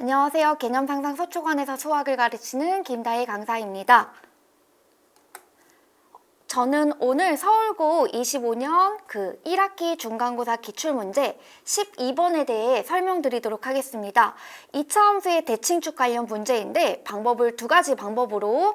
안녕하세요. 개념상상 서초관에서 수학을 가르치는 김다희 강사입니다. 저는 오늘 서울고 25년 1학기 중간고사 기출문제 12번에 대해 설명드리도록 하겠습니다. 2차 함수의 대칭축 관련 문제인데 방법을 두 가지 방법으로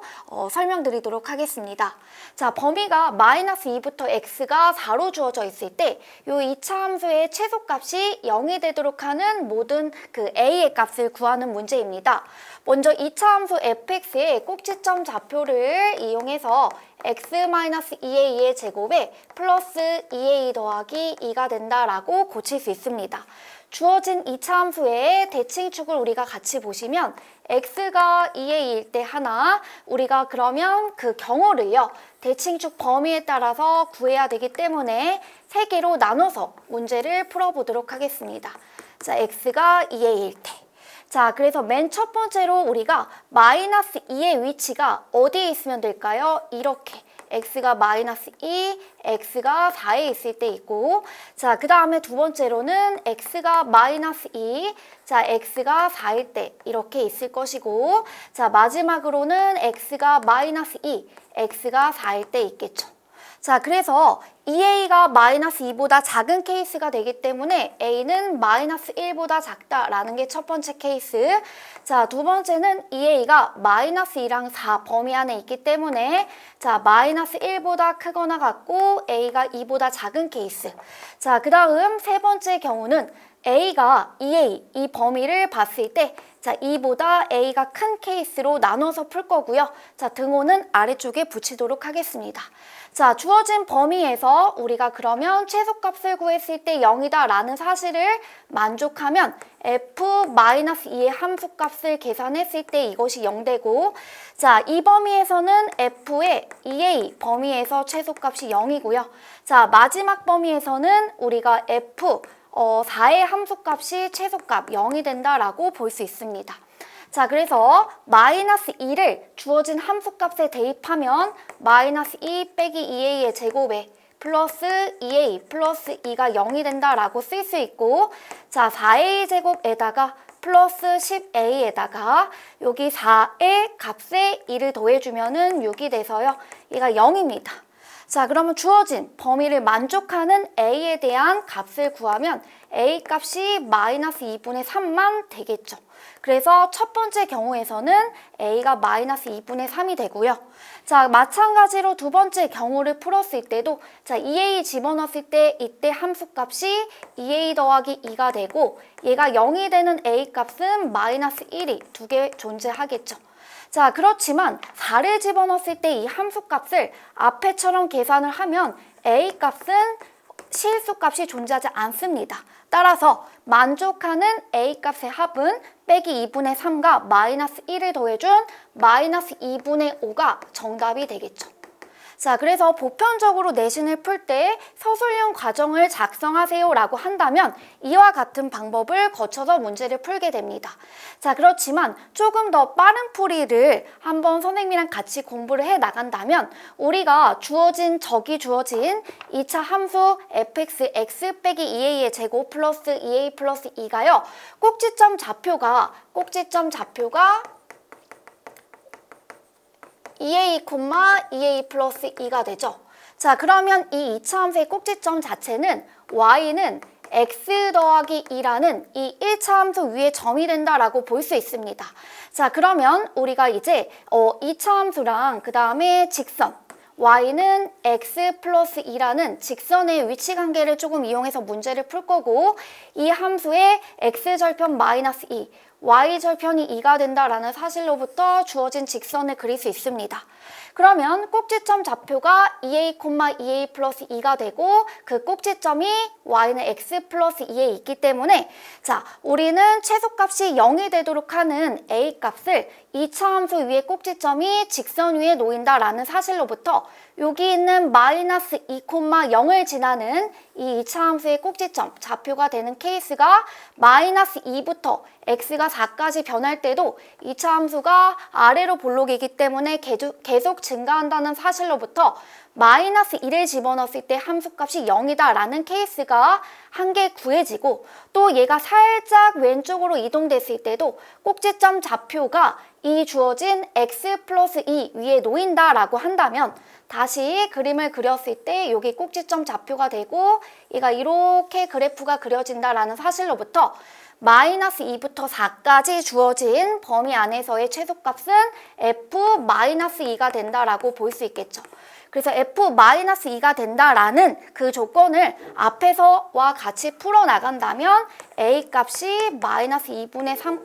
설명드리도록 하겠습니다. 자, 범위가 마이너스 2부터 x가 4로 주어져 있을 때 이 2차 함수의 최소값이 0이 되도록 하는 모든 a의 값을 구하는 문제입니다. 먼저 2차 함수 fx의 꼭지점 좌표를 이용해서 x-2a의 제곱에 플러스 2a 더하기 2가 된다라고 고칠 수 있습니다. 주어진 2차 함수의 대칭축을 우리가 같이 보시면 x가 2a일 때 하나, 우리가 그러면 그 경우를요 대칭축 범위에 따라서 구해야 되기 때문에 3개로 나눠서 문제를 풀어보도록 하겠습니다. 자, x가 2a일 때. 자, 그래서 맨 첫 번째로 우리가 마이너스 2의 위치가 어디에 있으면 될까요? 이렇게 x가 마이너스 2, x가 4에 있을 때 있고, 자, 그 다음에 두 번째로는 x가 마이너스 2, 자, x가 4일 때 이렇게 있을 것이고, 자, 마지막으로는 x가 마이너스 2, x가 4일 때 있겠죠. 자, 그래서 2a가 마이너스 2보다 작은 케이스가 되기 때문에 a는 마이너스 1보다 작다라는 게 첫 번째 케이스. 자, 두 번째는 2a가 마이너스 2랑 4 범위 안에 있기 때문에 자, 마이너스 1보다 크거나 같고 a가 2보다 작은 케이스. 자, 그 다음 세 번째 경우는 a가 2a 이 범위를 봤을 때 자, 2보다 a가 큰 케이스로 나눠서 풀 거고요. 자, 등호는 아래쪽에 붙이도록 하겠습니다. 자, 주어진 범위에서 우리가 그러면 최소값을 구했을 때 0이다 라는 사실을 만족하면 f-2의 함수값을 계산했을 때 이것이 0되고, 자, 이 범위에서는 f의 2a 범위에서 최소값이 0이고요. 자, 마지막 범위에서는 우리가 f 4의 함수값이 최소값 0이 된다라고 볼 수 있습니다. 자, 그래서 마이너스 2를 주어진 함수값에 대입하면 마이너스 2 빼기 2a의 제곱에 플러스 2a 플러스 2가 0이 된다라고 쓸 수 있고, 자, 4a 제곱에다가 플러스 10a에다가 여기 4의 값에 2를 더해주면은 6이 돼서요. 얘가 0입니다. 자, 그러면 주어진 범위를 만족하는 a에 대한 값을 구하면 a 값이 마이너스 2분의 3만 되겠죠. 그래서 첫 번째 경우에서는 a가 마이너스 2분의 3이 되고요. 자, 마찬가지로 두 번째 경우를 풀었을 때도 자, 2a 집어넣었을 때 이때 함수값이 2a 더하기 2가 되고 얘가 0이 되는 a 값은 마이너스 1이 두 개 존재하겠죠. 자, 그렇지만 4를 집어넣었을 때 이 함수값을 앞에처럼 계산을 하면 a 값은 실수값이 존재하지 않습니다. 따라서 만족하는 a 값의 합은 빼기 2분의 3과 마이너스 1을 더해준 마이너스 2분의 5가 정답이 되겠죠. 자, 그래서 보편적으로 내신을 풀 때 서술형 과정을 작성하세요 라고 한다면 이와 같은 방법을 거쳐서 문제를 풀게 됩니다. 자, 그렇지만 조금 더 빠른 풀이를 한번 선생님이랑 같이 공부를 해 나간다면 우리가 주어진 2차 함수 fx x 빼기 2a의 제곱 플러스 2a 플러스 2가요. 꼭지점 좌표가 2a, 2a 플러스 2가 되죠. 자, 그러면 이 2차 함수의 꼭지점 자체는 y는 x 더하기 2라는 이 1차 함수 위에 점이 된다라고 볼 수 있습니다. 자, 그러면 우리가 이제 2차 함수랑 그 다음에 직선 y는 x 플러스 2라는 직선의 위치 관계를 조금 이용해서 문제를 풀 거고, 이 함수의 x절편 마이너스 2, y절편이 2가 된다라는 사실로부터 주어진 직선을 그릴 수 있습니다. 그러면 꼭지점 좌표가 2a, 2a 플러스 2가 되고 그 꼭지점이 y는 x 플러스 2에 있기 때문에 자, 우리는 최소값이 0이 되도록 하는 a 값을 2차 함수 위의 꼭지점이 직선 위에 놓인다라는 사실로부터 여기 있는 마이너스 2, 0을 지나는 이 2차 함수의 꼭지점 좌표가 되는 케이스가 마이너스 2부터 x가 4까지 변할 때도 2차 함수가 아래로 볼록이기 때문에 계속 증가한다는 사실로부터 마이너스 1을 집어넣었을 때 함수값이 0이다 라는 케이스가 한 개 구해지고, 또 얘가 살짝 왼쪽으로 이동됐을 때도 꼭지점 좌표가 이 주어진 x 플러스 2 위에 놓인다 라고 한다면, 다시 그림을 그렸을 때 여기 꼭지점 좌표가 되고 얘가 이렇게 그래프가 그려진다라는 사실로부터 마이너스 2부터 4까지 주어진 범위 안에서의 최소값은 f-2가 된다라고 볼 수 있겠죠. 그래서 f-2가 된다라는 그 조건을 앞에서와 같이 풀어나간다면 a 값이 마이너스 2분의 3,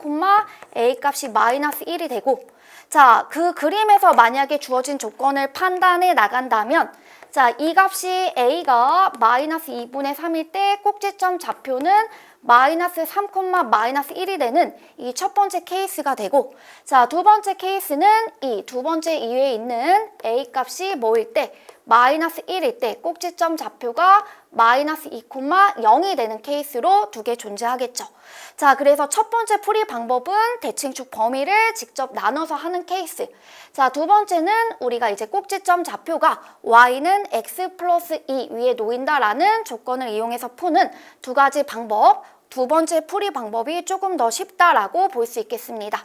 a 값이 마이너스 1이 되고, 자, 그 그림에서 만약에 주어진 조건을 판단해 나간다면, 자, 이 값이 a가 마이너스 2분의 3일 때 꼭지점 좌표는 마이너스 3, 마이너스 1이 되는 이 첫 번째 케이스가 되고, 자, 두 번째 케이스는 이 두 번째 이유에 있는 a 값이 뭐일 때? 마이너스 1일 때 꼭지점 좌표가 마이너스 2, 0이 되는 케이스로 두 개 존재하겠죠. 자, 그래서 첫 번째 풀이 방법은 대칭축 범위를 직접 나눠서 하는 케이스. 자, 두 번째는 우리가 이제 꼭지점 좌표가 y는 x 플러스 2 위에 놓인다라는 조건을 이용해서 푸는 두 가지 방법. 두 번째 풀이 방법이 조금 더 쉽다라고 볼 수 있겠습니다.